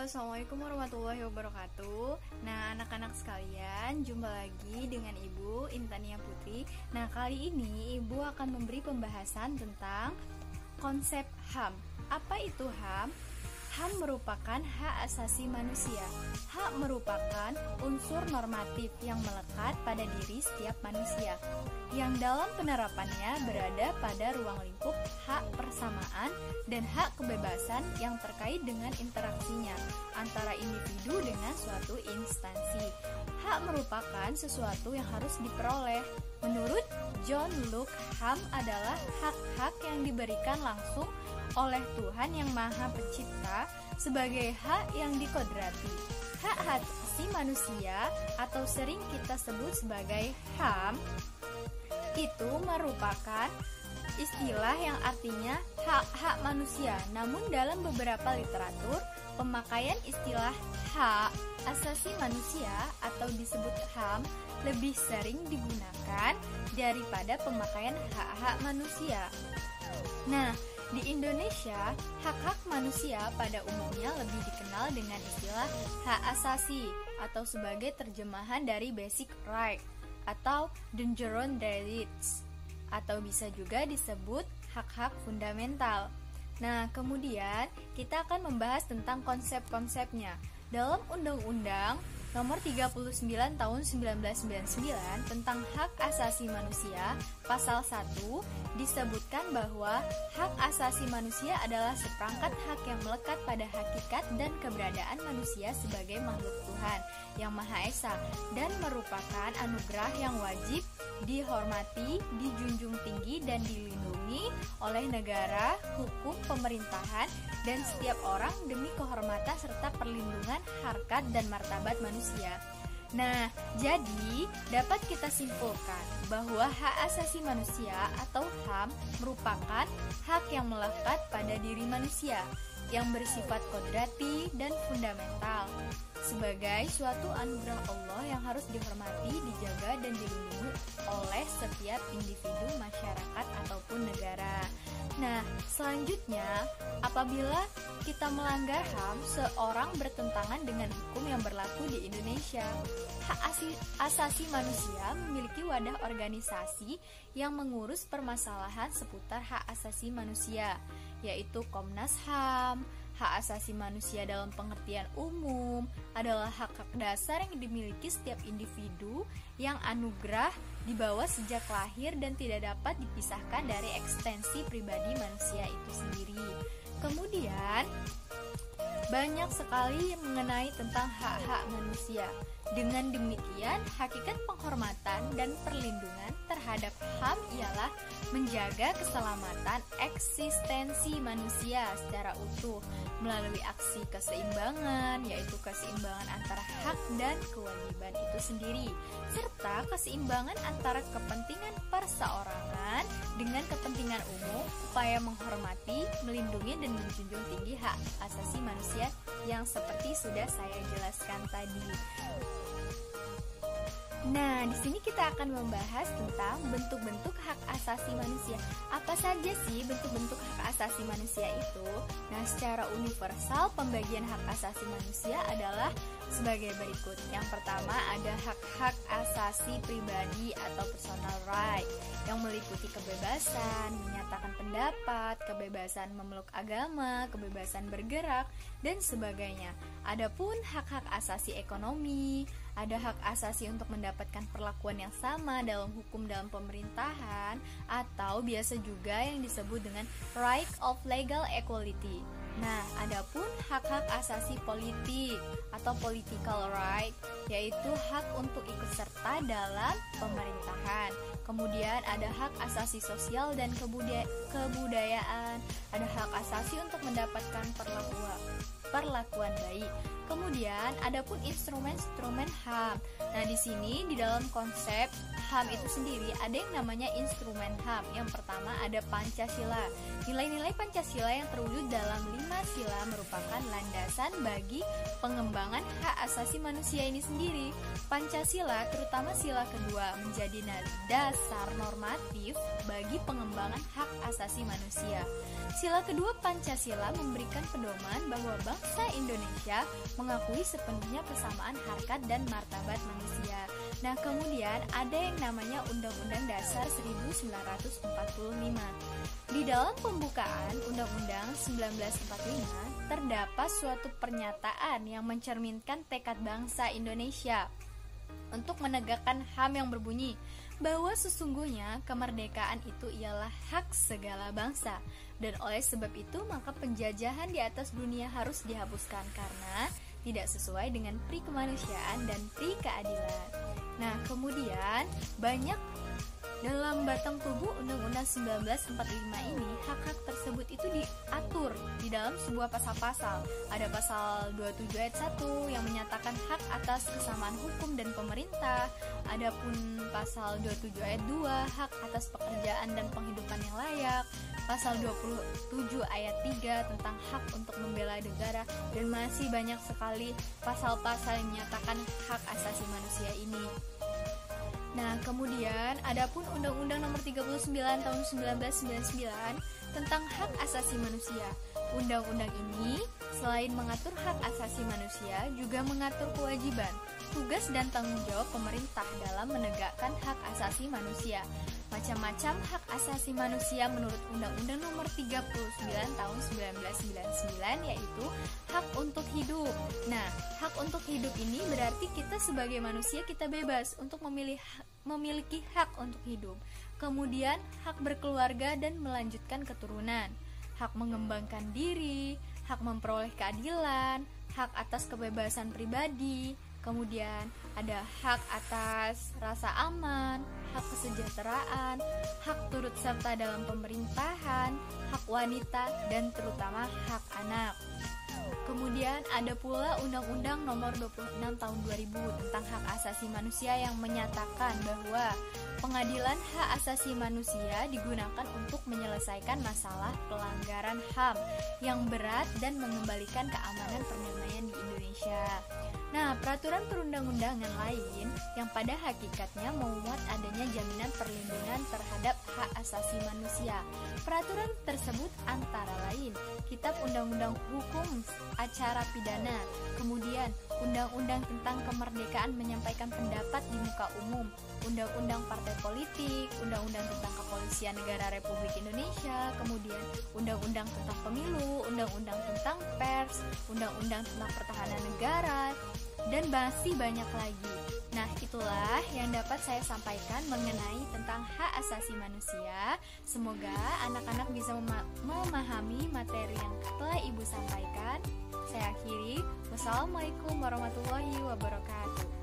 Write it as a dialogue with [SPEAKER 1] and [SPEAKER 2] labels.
[SPEAKER 1] Assalamualaikum warahmatullahi wabarakatuh. Nah, anak-anak sekalian, jumpa lagi dengan Ibu Intania Putri. Nah, kali ini Ibu akan memberi pembahasan tentang konsep HAM. Apa itu HAM? HAM merupakan hak asasi manusia. Hak merupakan unsur normatif yang melekat pada diri setiap manusia, yang dalam penerapannya berada pada ruang lingkup hak persamaan dan hak kebebasan yang terkait dengan interaksinya antara individu dengan suatu instansi. Hak merupakan sesuatu yang harus diperoleh. Menurut John Locke, HAM adalah hak-hak yang diberikan langsung oleh Tuhan Yang Maha Pencipta sebagai hak yang dikodrati. Hak asasi manusia atau sering kita sebut sebagai HAM itu merupakan istilah yang artinya hak-hak manusia. Namun dalam beberapa literatur, pemakaian istilah hak asasi manusia atau disebut HAM lebih sering digunakan daripada pemakaian hak-hak manusia. Nah, di Indonesia, hak-hak manusia pada umumnya lebih dikenal dengan istilah hak asasi atau sebagai terjemahan dari basic right atau Enduring Rights, atau bisa juga disebut hak-hak fundamental. Nah, kemudian kita akan membahas tentang konsep-konsepnya. Dalam Undang-Undang Nomor 39 Tahun 1999 tentang Hak Asasi Manusia, Pasal 1 disebutkan bahwa hak asasi manusia adalah seperangkat hak yang melekat pada hakikat dan keberadaan manusia sebagai makhluk Tuhan Yang Maha Esa dan merupakan anugerah yang wajib dihormati, dijunjung tinggi dan dilindungi oleh negara, hukum, pemerintahan, dan setiap orang demi kehormatan serta perlindungan harkat dan martabat manusia. Nah, jadi dapat kita simpulkan bahwa hak asasi manusia atau HAM merupakan hak yang melekat pada diri manusia yang bersifat kodrati dan fundamental sebagai suatu anugerah Allah yang harus dihormati, dijaga, dan dilindungi oleh setiap individu, masyarakat, ataupun negara. Nah, selanjutnya, apabila kita melanggar HAM, seorang bertentangan dengan hukum yang berlaku di Indonesia. Hak asasi manusia memiliki wadah organisasi yang mengurus permasalahan seputar hak asasi manusia, yaitu Komnas HAM. Hak asasi manusia dalam pengertian umum adalah hak-hak dasar yang dimiliki setiap individu yang anugerah dibawa sejak lahir dan tidak dapat dipisahkan dari eksistensi pribadi manusia itu sendiri. Kemudian, banyak sekali mengenai tentang hak-hak manusia. Dengan demikian, hakikat penghormatan dan perlindungan terhadap HAM ialah menjaga keselamatan eksistensi manusia secara utuh melalui aksi keseimbangan, yaitu keseimbangan antara hak dan kewajiban itu sendiri, serta keseimbangan antara kepentingan perseorangan dengan kepentingan umum, upaya menghormati, melindungi, dan menjunjung tinggi hak asasi manusia yang seperti sudah saya jelaskan tadi. Nah, di sini kita akan membahas tentang bentuk-bentuk hak asasi manusia. Apa saja sih bentuk-bentuk hak asasi manusia itu? Nah, secara universal pembagian hak asasi manusia adalah sebagai berikut. Yang pertama ada hak-hak asasi pribadi atau personal right yang meliputi kebebasan menyatakan pendapat, kebebasan memeluk agama, kebebasan bergerak, dan sebagainya. Adapun hak-hak asasi ekonomi, ada hak asasi untuk mendapatkan perlakuan yang sama dalam hukum dalam pemerintahan, atau biasa juga yang disebut dengan right of legal equality. Nah, adapun hak-hak asasi politik atau political right, yaitu hak untuk ikut serta dalam pemerintahan. Kemudian ada hak asasi sosial dan kebudayaan. Ada hak asasi untuk mendapatkan perlakuan baik. Kemudian adapun instrumen-instrumen HAM. Nah, di sini di dalam konsep HAM itu sendiri ada yang namanya instrumen HAM. Yang pertama ada Pancasila. Nilai-nilai Pancasila yang terwujud dalam 5 sila merupakan landasan bagi pengembangan hak asasi manusia ini sendiri. Pancasila, terutama sila kedua, menjadi dasar normatif bagi pengembangan hak asasi manusia. Sila kedua Pancasila memberikan pedoman bahwa bangsa Indonesia mengakui sepenuhnya kesamaan harkat dan martabat manusia. Nah, kemudian ada yang namanya Undang-Undang Dasar 1945. Di dalam pembukaan Undang-Undang 1945 terdapat suatu pernyataan yang mencerminkan tekad bangsa Indonesia untuk menegakkan HAM yang berbunyi bahwa sesungguhnya kemerdekaan itu ialah hak segala bangsa, dan oleh sebab itu maka penjajahan di atas dunia harus dihapuskan karena tidak sesuai dengan pri kemanusiaan dan pri keadilan. Nah, kemudian banyak dalam batang tubuh Undang-Undang 1945 ini, hak-hak tersebut itu diatur di dalam sebuah pasal-pasal. Ada pasal 27 ayat 1 yang menyatakan hak atas kesamaan hukum dan pemerintah. Adapun pasal 27 ayat 2, hak atas pekerjaan dan penghidupan yang layak. Pasal 27 ayat 3 tentang hak untuk membela negara, dan masih banyak sekali pasal-pasal yang menyatakan hak asasi manusia ini. Nah, kemudian adapun Undang-Undang Nomor 39 Tahun 1999 tentang hak asasi manusia. Undang-undang ini selain mengatur hak asasi manusia, juga mengatur kewajiban, tugas dan tanggung jawab pemerintah dalam menegakkan hak asasi manusia. Macam-macam hak asasi manusia menurut Undang-Undang Nomor 39 Tahun 1999, yaitu hak untuk hidup. Nah, hak untuk hidup ini berarti kita sebagai manusia kita bebas untuk memiliki hak untuk hidup. Kemudian hak berkeluarga dan melanjutkan keturunan, hak mengembangkan diri, hak memperoleh keadilan, hak atas kebebasan pribadi. Kemudian ada hak atas rasa aman, hak kesejahteraan, hak turut serta dalam pemerintahan, hak wanita, dan terutama hak anak. Kemudian ada pula Undang-Undang Nomor 26 Tahun 2000 tentang hak asasi manusia yang menyatakan bahwa pengadilan hak asasi manusia digunakan untuk menyelesaikan masalah pelanggaran HAM yang berat dan mengembalikan keamanan perdamaian di Indonesia. Nah, peraturan perundang-undangan lain yang pada hakikatnya memuat adanya jaminan perlindungan terhadap hak asasi manusia. Peraturan tersebut antara lain Kitab Undang-Undang Hukum Acara Pidana, kemudian Undang-Undang tentang Kemerdekaan Menyampaikan Pendapat di Muka Umum, Undang-Undang Partai Politik, Undang-Undang tentang Kepolisian Negara Republik Indonesia, kemudian Undang-Undang tentang Pemilu, Undang-Undang tentang Pers, Undang-Undang tentang Pertahanan Negara, dan masih banyak lagi. Nah, itulah yang dapat saya sampaikan mengenai tentang hak asasi manusia. Semoga anak-anak bisa memahami materi yang telah Ibu sampaikan. Saya akhiri. Wassalamualaikum warahmatullahi wabarakatuh.